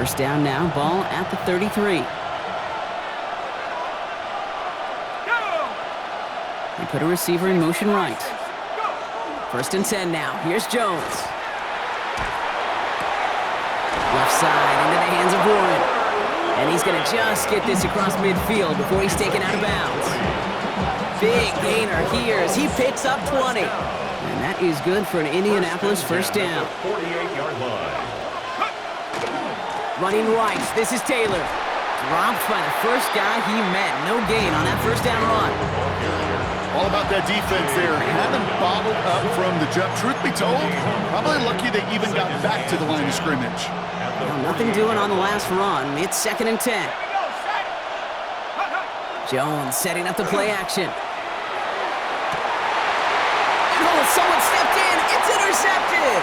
First down now, ball at the 33. They put a receiver in motion right. First and 10 now. Here's Jones. Left side into the hands of Warren. And he's going to just get this across midfield before he's taken out of bounds. Big gainer here as he picks up 20. And that is good for an Indianapolis first down. 48-yard line. Running right, this is Taylor. Dropped by the first guy he met. No gain on that first down run. All about that defense there. Had them bottled up from the jump. Truth be told, probably lucky they even got back to the line of scrimmage. Well, nothing doing on the last run. It's 2nd and 10. Jones setting up the play action. Oh, someone stepped in. It's intercepted.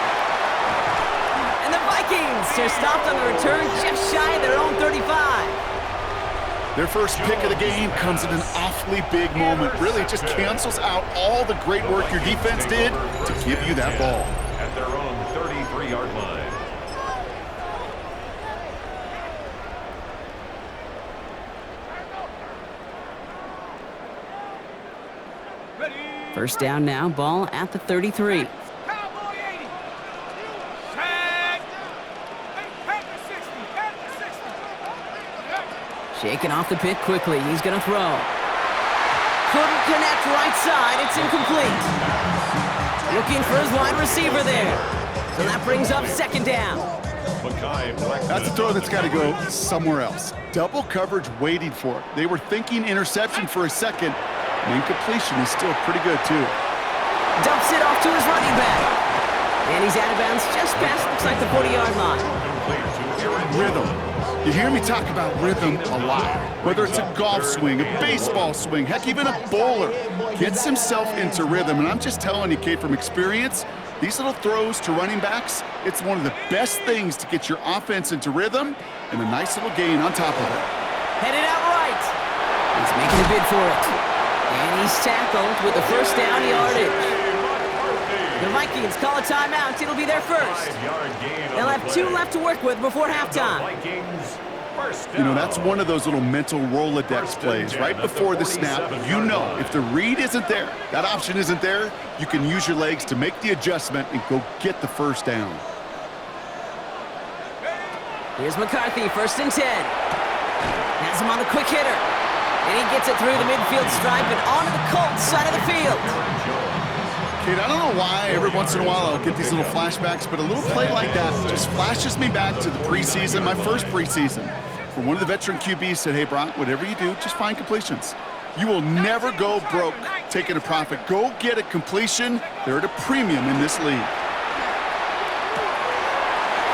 And the Vikings are stopped on the return just shy of their own 35. Their first pick of the game comes at an awfully big moment. Really just cancels out all the great work your defense did to give you that ball. At their own 33-yard line. First down now, ball at the 33. Shaking off the pick quickly. He's going to throw. Couldn't connect right side. It's incomplete. Looking for his wide receiver there. So that brings up 2nd down. That's a throw that's got to go somewhere else. Double coverage waiting for it. They were thinking interception for a second. And incompletion is still pretty good, too. Dumps it off to his running back. And he's out of bounds just past, looks like the 40-yard line. Rhythm. You hear me talk about rhythm a lot. Whether it's a golf swing, a baseball swing, heck, even a bowler gets himself into rhythm. And I'm just telling you, Kate, from experience, these little throws to running backs, it's one of the best things to get your offense into rhythm and a nice little gain on top of it. Headed out right. He's making a bid for it. And he's tackled with the first down yardage. The Vikings call a timeout. It'll be their first. They'll have 2 left to work with before halftime. You know, that's one of those little mental Rolodex plays. Right before the snap, you know if the read isn't there, that option isn't there, you can use your legs to make the adjustment and go get the first down. Here's McCarthy, 1st and 10. Has him on the quick hitter. And he gets it through the midfield stripe and onto the Colts side of the field. Kate, I don't know why every once in a while I'll get these little flashbacks, but a little play like that just flashes me back to the preseason, my first preseason, where one of the veteran QBs said, hey, Brock, whatever you do, just find completions. You will never go broke taking a profit. Go get a completion. They're at a premium in this league.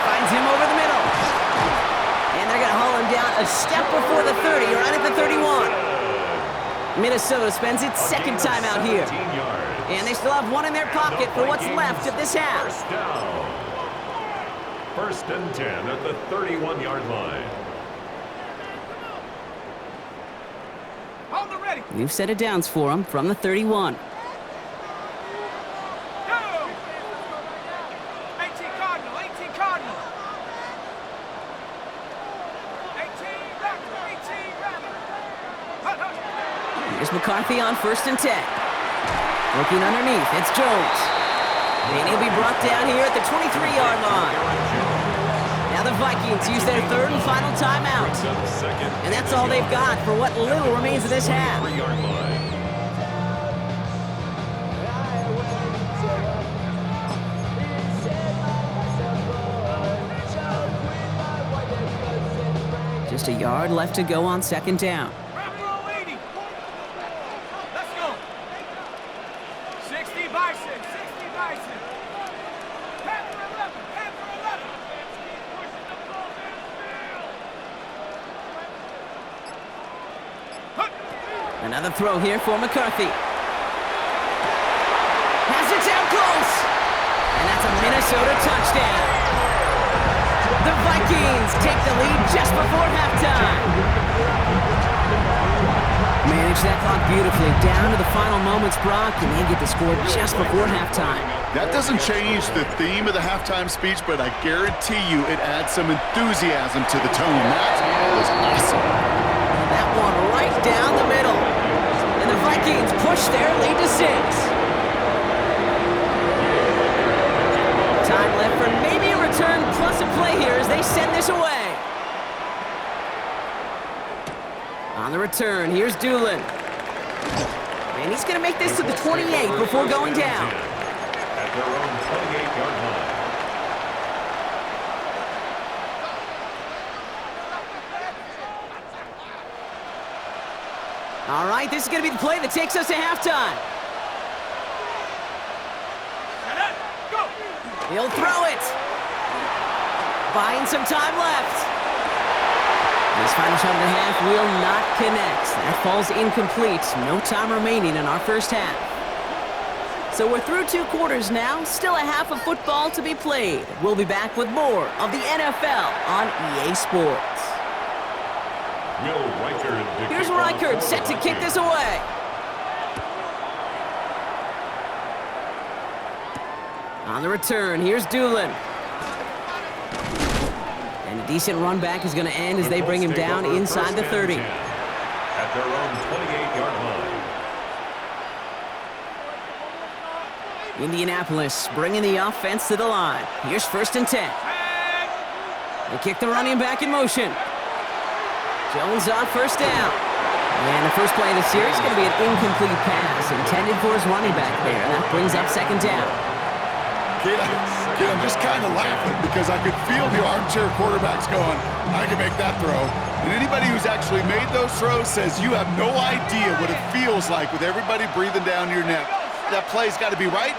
Finds him over the middle. And they're going to haul him down a step before the 30, right at the 31. Minnesota spends its 2nd timeout here. And they still have 1 in their pocket for what's left of this half. First down. 1st and 10 at the 31-yard line. On the ready. We've set it downs for him from the 31. Go. 18 Cardinal, 18 Cardinal. 18 Raptor. Here's McCarthy on 1st and 10. Looking underneath, it's Jones. And he'll be brought down here at the 23-yard line. Now the Vikings use their 3rd and final timeout. And that's all they've got for what little remains of this half. Just a yard left to go on 2nd down. Let's go. 60 Bison, 60 Bison. Panther 11, Panther 11. Another throw here for McCarthy. Has it down close. And that's a Minnesota touchdown. The Vikings take the lead just before halftime. Manage managed that clock beautifully. Down to the final moments, Brock, and they get the score just before halftime. That doesn't change the theme of the halftime speech, but I guarantee you it adds some enthusiasm to the tone. That was awesome. That one right down the middle. And the Vikings push their lead to 6. Time left for maybe a return plus a play here as they send this away. On the return, here's Doolin. And he's going to make this to the 28 before going down. At their own 28-yard line. All right, this is going to be the play that takes us to halftime. He'll throw it. Buying some time left. This final shot of the half will not connect. That falls incomplete. No time remaining in our first half. So we're through 2 quarters now. Still a half of football to be played. We'll be back with more of the NFL on EA Sports. Here's Reichert set to kick this away. On the return, here's Doolin. And a decent run back is going to end as they bring him down inside the 30. At their own 28-yard line. Indianapolis bringing the offense to the line. Here's 1st and 10. They kick the running back in motion. Jones on 1st down. And the first play of the series is going to be an incomplete pass intended for his running back there. And that brings up 2nd down. Kid, I'm just kind of laughing because I could feel the armchair quarterbacks going, I can make that throw. And anybody who's actually made those throws says you have no idea what it feels like with everybody breathing down your neck. That play's got to be right,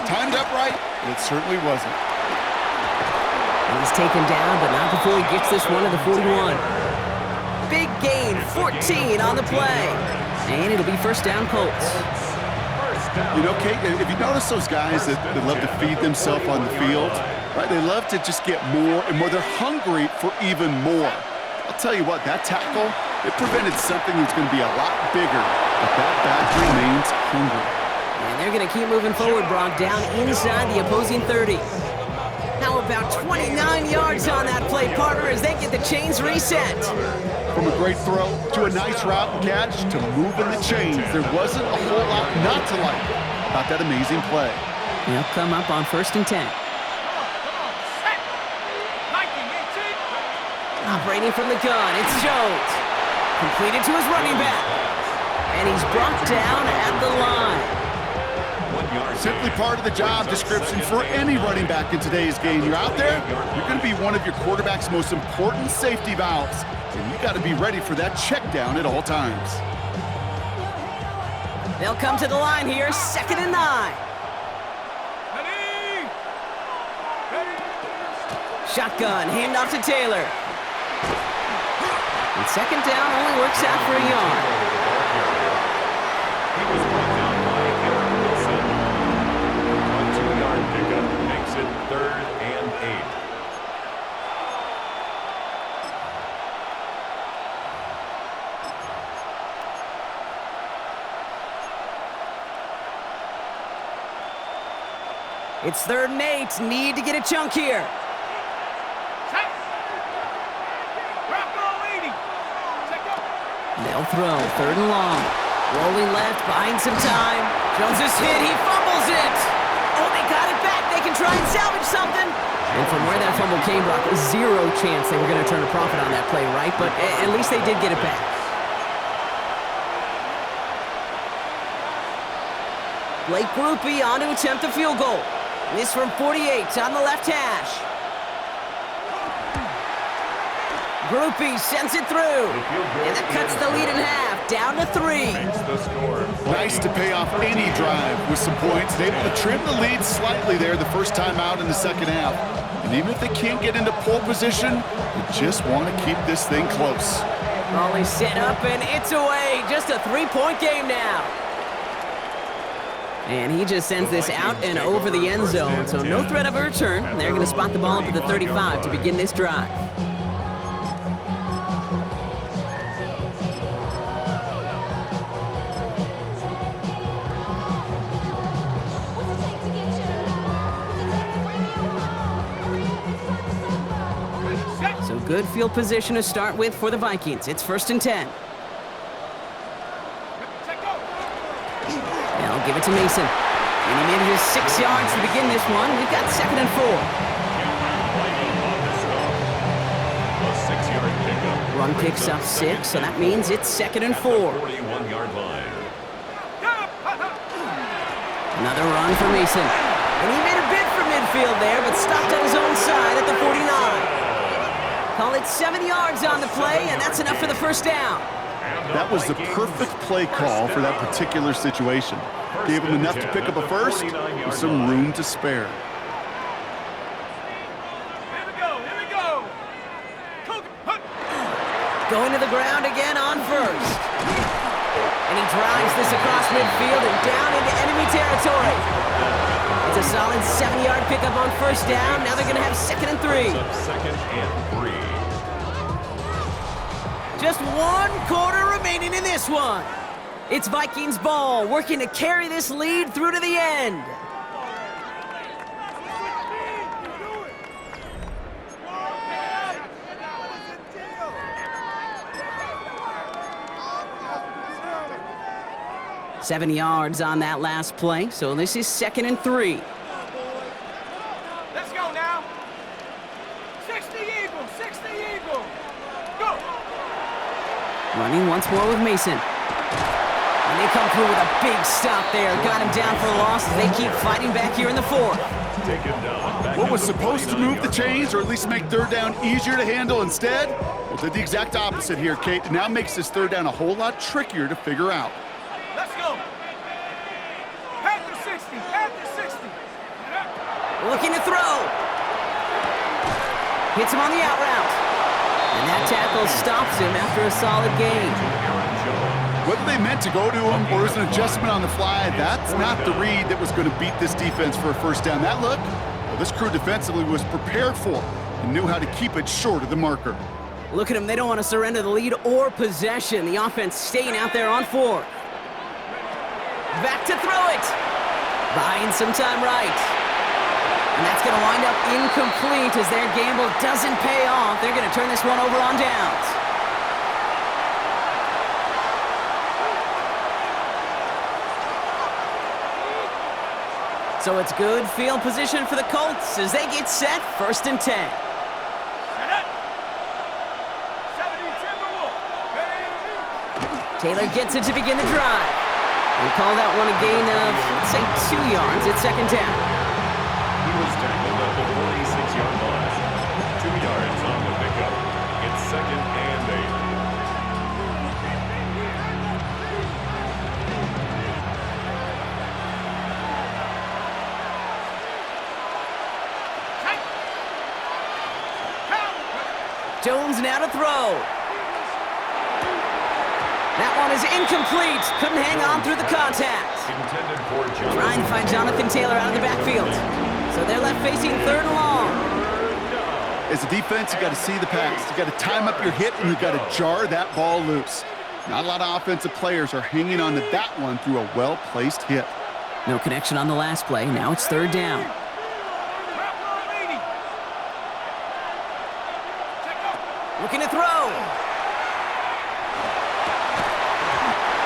timed up right, and it certainly wasn't. And he's taken down, but not before he gets this one to the 41. Big gain, 14 on the play. And it'll be 1st down Colts. You know, Kate, if you notice those guys that love to feed themselves on the field, right? They love to just get more and more. They're hungry for even more. I'll tell you what, that tackle, it prevented something that's going to be a lot bigger, but that back remains hungry. And they're going to keep moving forward, Brock, down inside the opposing 30. How about 29 yards on that play, partner, as they get the chains reset? From a great throw to a nice route and catch to moving the chains, there wasn't a whole lot not to like about that amazing play. They'll come up on 1st and 10. Operating from the gun, it's Jones. Completed to his running back. And he's brought down at the line. Simply part of the job description for any running back in today's game. You're out there, you're going to be one of your quarterback's most important safety valves. And you got to be ready for that check down at all times. They'll come to the line here, 2nd and 9. Shotgun, handoff to Taylor. And 2nd down only works out for a yard. He was brought down by Aaron Wilson. A 2-yard pickup makes it 3rd and 8. It's 3rd and 8. Need to get a chunk here. They'll throw. 3rd and long. Rolling left, buying some time. Jones is hit. He fumbles it. Oh, they got it back. They can try and salvage something. And from where that fumble came, Brock, 0 chance they were going to turn a profit on that play, right? But at least they did get it back. Blake Grupe on to attempt a field goal. This from 48 on the left hash. Grupe sends it through. And that cuts the lead in half, down to 3. Nice to pay off any drive with some points. Able to trim the lead slightly there the first time out in the 2nd half. And even if they can't get into pole position, they just want to keep this thing close. Raleigh set up and it's away. Just a 3-point game now. And he just sends this out and over the end zone, so no threat of a return. They're going to spot the ball up at the 35 to begin this drive. good field position to start with for the Vikings. It's 1st and 10. They'll give it to Mason. And he manages 6 yards to begin this one. We've got 2nd and 4. A 6-yard pickup. Run picks up 6, so that means it's 2nd and 4. 41-yard line. Another run for Mason. And he made a bid for midfield there, but stopped on his own side at the 49. Call it 7 yards on the play, and that's enough for the 1st down. That was the perfect play call for that particular situation. Gave him enough to pick up a first with some room to spare. Here we go. Going to the ground again on 1st. And he drives this across midfield and down into enemy territory. It's a solid 7-yard pickup on 1st down. Now they're going to have 2nd and 3. 2nd and 3. Just 1 quarter remaining in this one. It's Vikings ball, working to carry this lead through to the end. Seven yards on that last play, so this is 2nd and 3. Let's go now. 60 Eagle. Go. Running once more with Mason. And they come through with a big stop there. Got him down for a loss as they keep fighting back here in the 4th. Take him down. Back What was to the supposed to 49 move the chains or at least make 3rd down easier to handle instead? Well, did the exact opposite here, Kate. It now makes this 3rd down a whole lot trickier to figure out. Let's go. Panther 60. Looking to throw. Hits him on the out route. And that tackle stops him after a solid gain. Whether they meant to go to him or was an adjustment on the fly, that's not the read that was going to beat this defense for a 1st down. That look, well, this crew defensively was prepared for and knew how to keep it short of the marker. Look at them. They don't want to surrender the lead or possession. The offense staying out there on 4th. Back to throw it. Buying some time right. And that's going to wind up incomplete as their gamble doesn't pay off. They're going to turn this one over on downs. So it's good field position for the Colts as they get set 1st and 10. Taylor gets it to begin the drive. We'll call that one a gain of, let's say, 2 yards. It's 2nd down. He was tackled at the 46-yard line. 2 yards on the pickup. It's 2nd and 8. Jones now to throw. That one is incomplete. Couldn't hang on through the contact. Intended for Jonathan. Trying to find Jonathan Taylor out of the backfield. So they're left facing 3rd and long. As a defense, you got to see the pass. You got to time up your hit, and you got to jar that ball loose. Not a lot of offensive players are hanging on to that one through a well-placed hit. No connection on the last play. Now it's 3rd down. Looking to throw.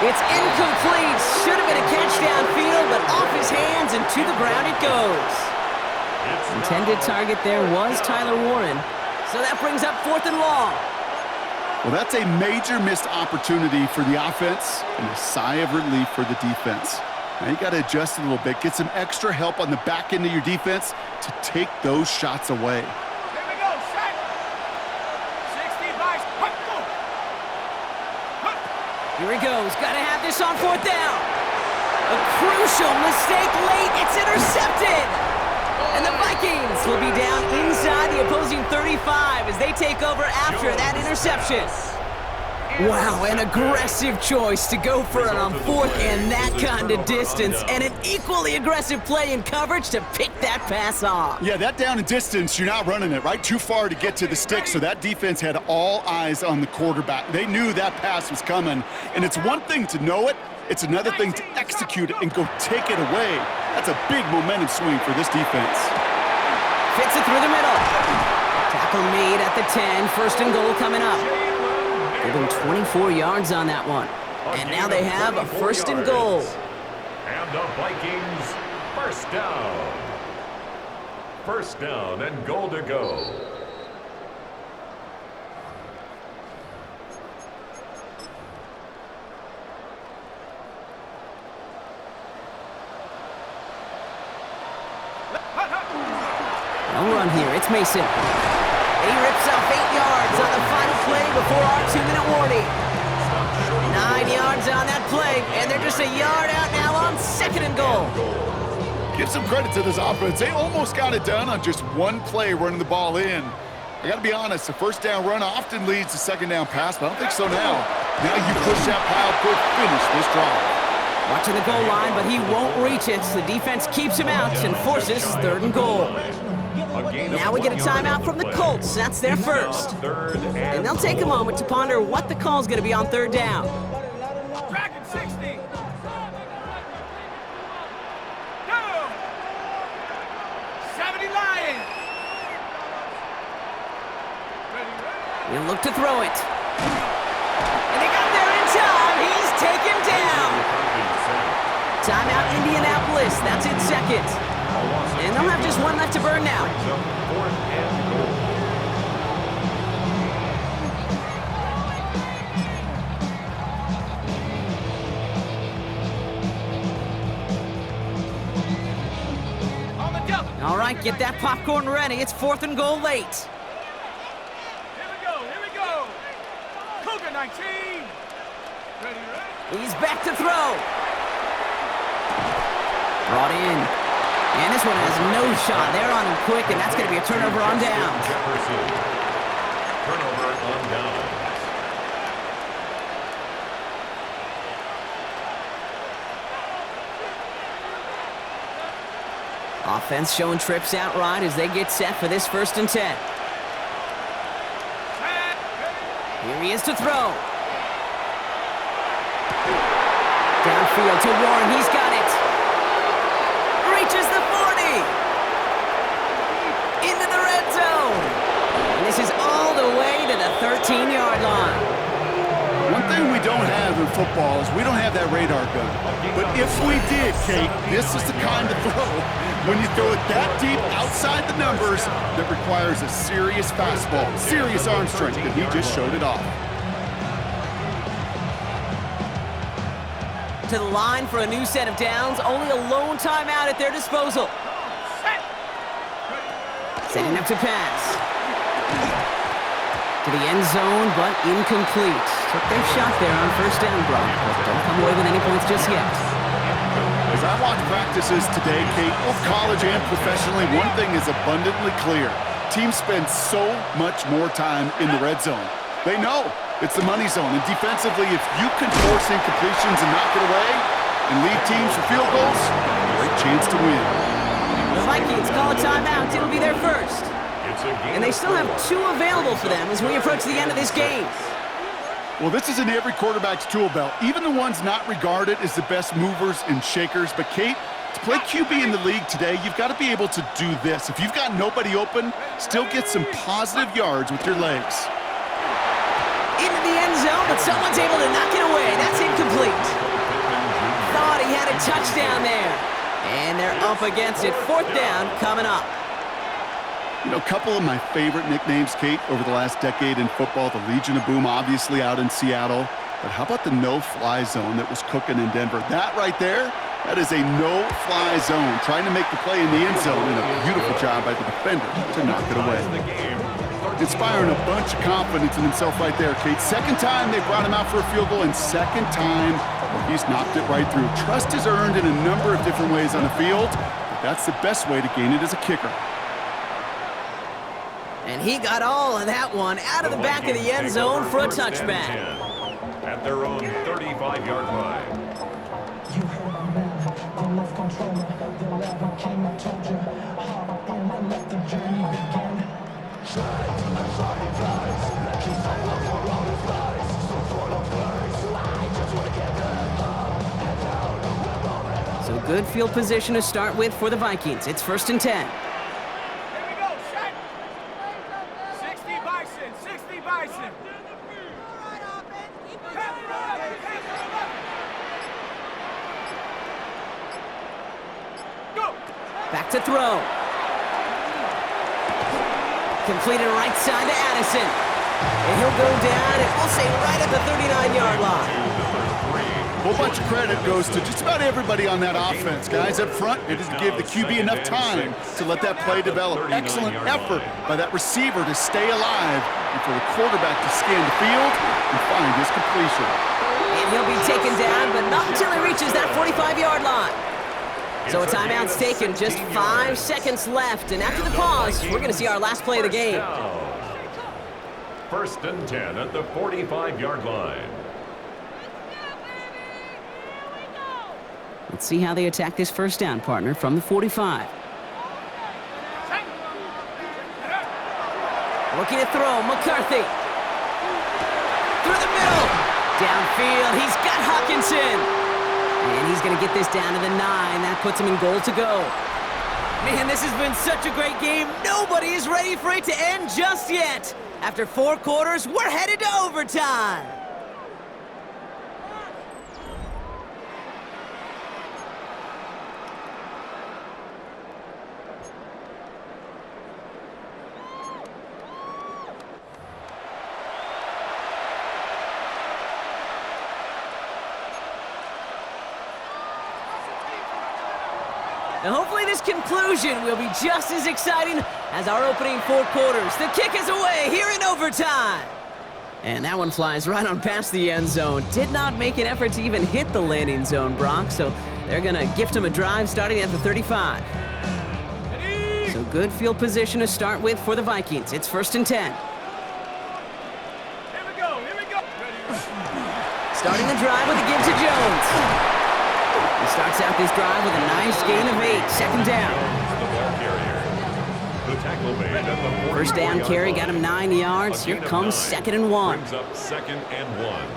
It's incomplete. Should have been a catch downfield, but off his hands and to the ground it goes. Intended target there was Tyler Warren. So that brings up 4th and long. Well, that's a major missed opportunity for the offense and a sigh of relief for the defense. Now you got to adjust a little bit, get some extra help on the back end of your defense to take those shots away. Here we go, set. 60 by go. Here he goes. Got to have this on 4th down. A crucial mistake late. It's intercepted. And the Vikings will be down inside the opposing 35 as they take over after that interception. Wow, an aggressive choice to go for it on 4th and that kind of distance, and an equally aggressive play in coverage to pick that pass off. Yeah, that down and distance, you're not running it, right? Too far to get to the stick, so that defense had all eyes on the quarterback. They knew that pass was coming, and it's one thing to know it, it's another thing to execute it and go take it away. That's a big momentum swing for this defense. Fits it through the middle. Tackle made at the 10. First and goal coming up. Give them 24 yards on that one. And now they have a first and goal. And the Vikings, first down. First down and goal to go. No run here. It's Mason. He rips off 8 yards on the final play before our 2-minute warning. 9 yards on that play, and they're just a yard out now on second and goal. Give some credit to this offense. They almost got it done on just one play running the ball in. I got to be honest, the first down run often leads to second down pass, but I don't think so now. Now you push that pile, quick, finish this drive. Watching the goal line, but he won't reach it. The defense keeps him out and forces third and goal. Now we get a timeout from the Colts. That's their first. And they'll take a moment to ponder what the call's going to be on third down. Dragon 60. Go. 70 Lions. Ready. He'll look to throw it. And he got there in time. He's taken down. Timeout Indianapolis. That's in second. And they'll have just one left to burn now. On the double. All right, get that popcorn ready. It's fourth and goal late. Here we go. Here we go. Cougar 19. Ready. He's back to throw. Brought in. And this one has no shot. They're on him quick, and that's going to be a turnover on down. Turnover on down. Offense showing trips out right as they get set for this first and 10. Here he is to throw. Downfield to Warren. He's got it. Reaches the 40. Into the red zone. And this is all the way to the 13-yard line. One thing we don't have in football is we don't have that radar gun. But if we did, Kate, this is the kind of throw. When you throw it that deep outside the numbers, that requires a serious fastball, serious arm strength, and he just showed it off. To the line for a new set of downs. Only a lone timeout at their disposal. Setting up to pass. To the end zone, but incomplete. Took their shot there on first down, Brock, but don't come away with any points just yet. As I watch practices today, Kate, both college and professionally, one thing is abundantly clear. Teams spend so much more time in the red zone. They know it's the money zone, and defensively, if you can force incompletions and knock it away and lead teams for field goals, great chance to win. The Vikings call a timeout. It'll be their first. And they still have 2 available for them as we approach the end of this game. Well, this is in every quarterback's tool belt, even the ones not regarded as the best movers and shakers. But, Kate, to play QB in the league today, you've got to be able to do this. If you've got nobody open, still get some positive yards with your legs. Into the end zone, but someone's able to knock it away. That's incomplete. Thought he had a touchdown there. And they're up against it. Fourth down coming up. You know, a couple of my favorite nicknames, Kate, over the last decade in football, the Legion of Boom, obviously out in Seattle. But how about the no-fly zone that was cooking in Denver? That right there, that is a no-fly zone. Trying to make the play in the end zone, and a beautiful job by the defender to knock it away. Inspiring a bunch of confidence in himself right there, Kate. Second time they brought him out for a field goal, and second time he's knocked it right through. Trust is earned in a number of different ways on the field, but that's the best way to gain it as a kicker. And he got all of that one out of the back of the end zone for a touchback. At their own 35-yard line. You heard my man, the love controller, the level king, I told you, hard on my left, the journey began. So good field position to start with for the Vikings. It's first and 10. Here we go. back to throw. Completed right side to Addison. And he'll go down, and we'll say right at the 39-yard line. A whole bunch of credit goes to just about everybody on that offense. Guys up front, it is to give the QB enough time to let that play develop. Excellent effort by that receiver to stay alive and for the quarterback to scan the field and find his completion. And he'll be taken down, but not until he reaches that 45-yard line. So a timeout's taken, just 5 seconds left. And after the pause, we're going to see our last play of the game. First and 10 at the 45-yard line. Let's see how they attack this first down, partner, from the 45. Looking to throw, McCarthy. Through the middle. Downfield, he's got Hawkinson. And he's going to get this down to the 9. That puts him in goal to go. Man, this has been such a great game. Nobody is ready for it to end just yet. After 4 quarters, we're headed to overtime. And hopefully this conclusion will be just as exciting as our opening 4 quarters. The kick is away here in overtime. And that one flies right on past the end zone. Did not make an effort to even hit the landing zone, Brock. So they're going to gift him a drive starting at the 35. So good field position to start with for the Vikings. It's first and 10. Here we go. Starting the drive with a give to Jones. He starts out this drive with a nice gain of 8. Second down. First down carry got him 9 yards. Here comes second and 1. Second and 1.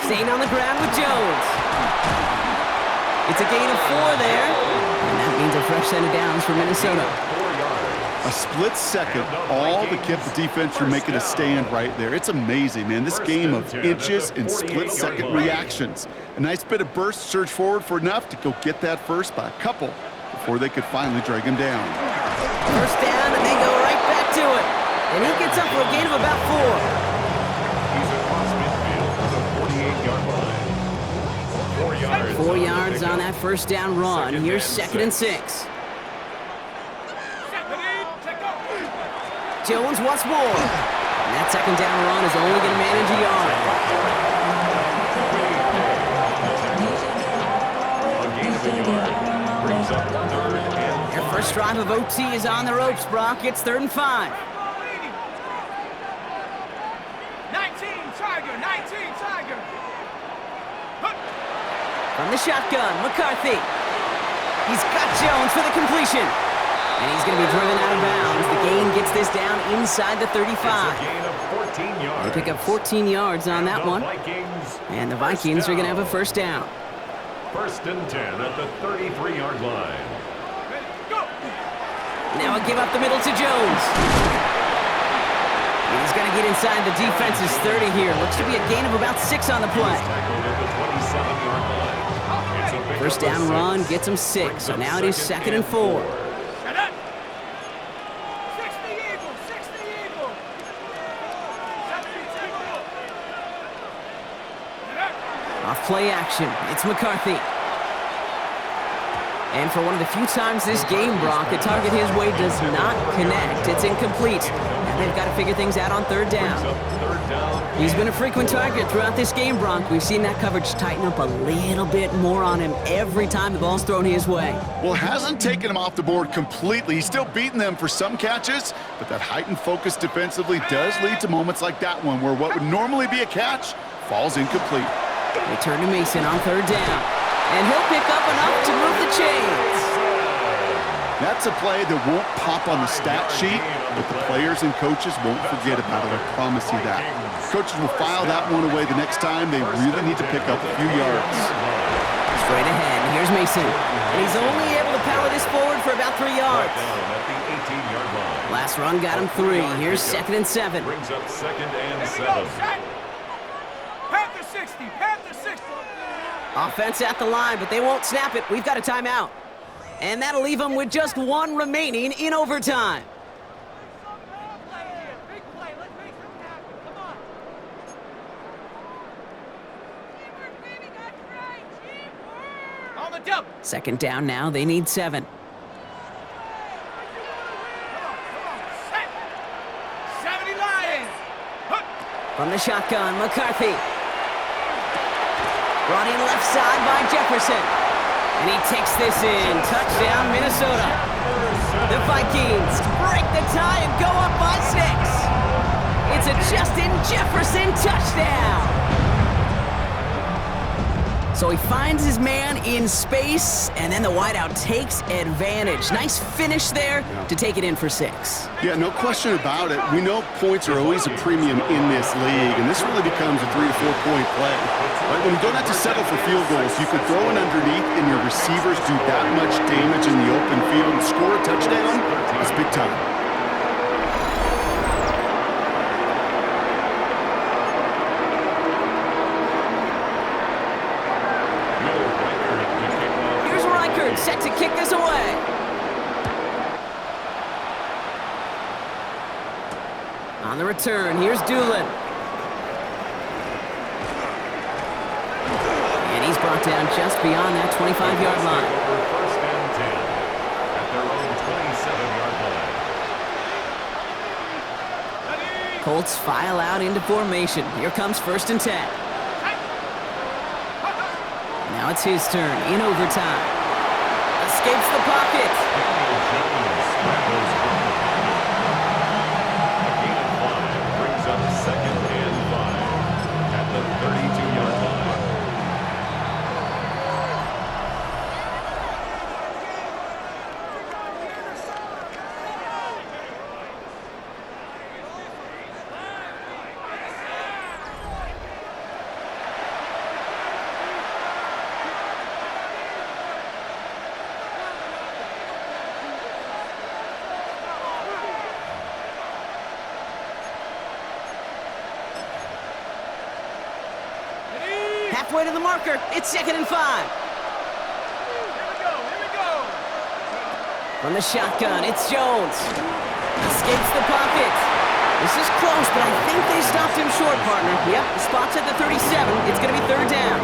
Staying on the ground with Jones. It's a gain of 4 there. And that means a fresh set of downs for Minnesota. A split second, all to keep the defense from making a stand right there. It's amazing, man. This game of inches and split-second reactions. A nice bit of burst, surge forward for enough to go get that first by a couple before they could finally drag him down. First down, and they go right back to it. And he gets up for a gain of about 4. He's across midfield to the 48-yard line. 4 yards on that first down run. Here's second and 6. Jones once more. And that second down run is only going to manage a yard. Their first drive of OT is on the ropes, Brock. It's 3rd and 5. 19 Tiger. From the shotgun, McCarthy. He's got Jones for the completion. And he's going to be driven out of bounds. The gain gets this down inside the 35. They pick up 14 yards on that one. And the Vikings are going to have a first down. First and 10 at the 33-yard line. Now a give up the middle to Jones. And he's going to get inside the defense's 30 here. Looks to be a gain of about 6 on the play. First down run gets him 6. So now it is second and 4. Off play action, it's McCarthy. And for one of the few times this game, Brock, the target his way does not connect. It's incomplete. And they've got to figure things out on 3rd down. He's been a frequent target throughout this game, Brock. We've seen that coverage tighten up a little bit more on him every time the ball's thrown his way. Well, hasn't taken him off the board completely. He's still beating them for some catches, but that heightened focus defensively does lead to moments like that one where what would normally be a catch falls incomplete. They turn to Mason on 3rd down. And he'll pick up enough to move the chains. That's a play that won't pop on the stat sheet, but the players and coaches won't forget about it. I promise you that. Coaches will file that one away the next time they really need to pick up a few yards. Straight ahead, here's Mason. And he's only able to power this forward for about 3 yards. Last run got him 3. Here's second and 7. Brings up second and 7. Panther 60. Offense at the line, but they won't snap it. We've got a timeout. And that'll leave them with just one remaining in overtime. Big play. Let's make something happen. Come on. Teamwork, baby. That's right. Teamwork. On the double. Second down now. They need 7. Set. 70 Lions. From the shotgun, McCarthy. Brought in left side by Jefferson. And he takes this in. Touchdown, Minnesota. The Vikings break the tie and go up by 6. It's a Justin Jefferson touchdown. So he finds his man in space, and then the wideout takes advantage. Nice finish there to take it in for 6. Yeah, no question about it. We know points are always a premium in this league, and this really becomes a 3 to 4 point play. Right? When you don't have to settle for field goals, you could throw it underneath, and your receivers do that much damage in the open field and score a touchdown. It's big time. Set to kick this away. On the return, here's Doolin. And he's brought down just beyond that 25-yard line. First and 10 at their own 27-yard line. Colts file out into formation. Here comes first and 10. Now it's his turn in overtime. Escapes the pocket. Brings up second and 5 at the 32-yard line. Halfway to the marker. It's second and 5. Here we go. From the shotgun, it's Jones. Escapes the pocket. This is close, but I think they stopped him short, partner. Yep, the spot's at the 37. It's going to be third down.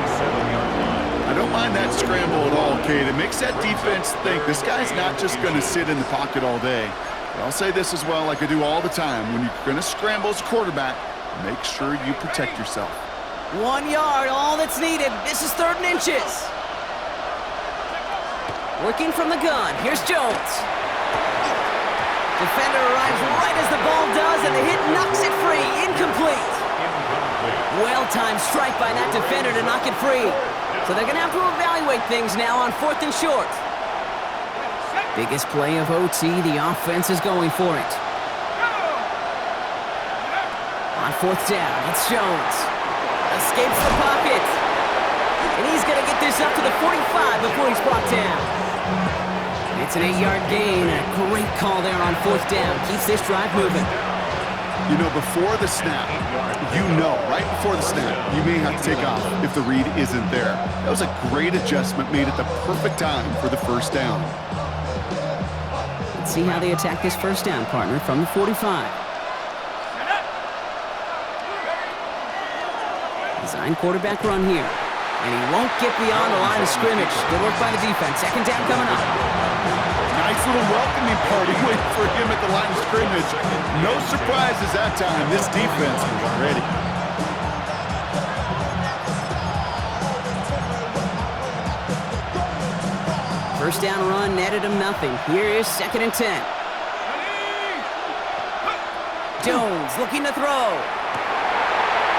I don't mind that scramble at all, Kate. It makes that defense think this guy's not just going to sit in the pocket all day. But I'll say this as well, like I do all the time. When you're going to scramble as a quarterback, make sure you protect yourself. 1 yard, all that's needed. This is 3rd and inches. Working from the gun. Here's Jones. Defender arrives right as the ball does, and the hit knocks it free. Incomplete. Well-timed strike by that defender to knock it free. So they're going to have to evaluate things now on 4th and short. Biggest play of OT. The offense is going for it. On 4th down, it's Jones. Escapes the pocket. And he's going to get this up to the 45 before he's brought down. It's an 8-yard gain. A great call there on 4th down. Keeps this drive moving. You know, before the snap, right before the snap, you may have to take off if the read isn't there. That was a great adjustment made at the perfect time for the first down. Let's see how they attack this first down, partner, from the 45. Design quarterback run here. And he won't get beyond the line of scrimmage. Good work by the defense. Second down coming up. Nice little welcoming party waiting for him at the line of scrimmage. No surprises that time. This defense was ready. First down run netted him nothing. Here is second and 10. Jones looking to throw.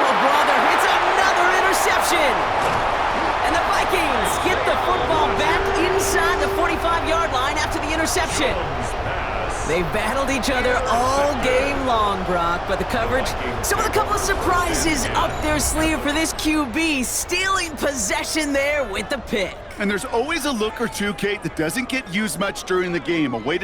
Oh, brother, it's another interception. And the Vikings get the football back inside the 45-yard line after the interception. They've battled each other all game long, Brock, but the coverage, so with a couple of surprises up their sleeve for this QB, stealing possession there with the pick. And there's always a look or two, Kate, that doesn't get used much during the game. A way to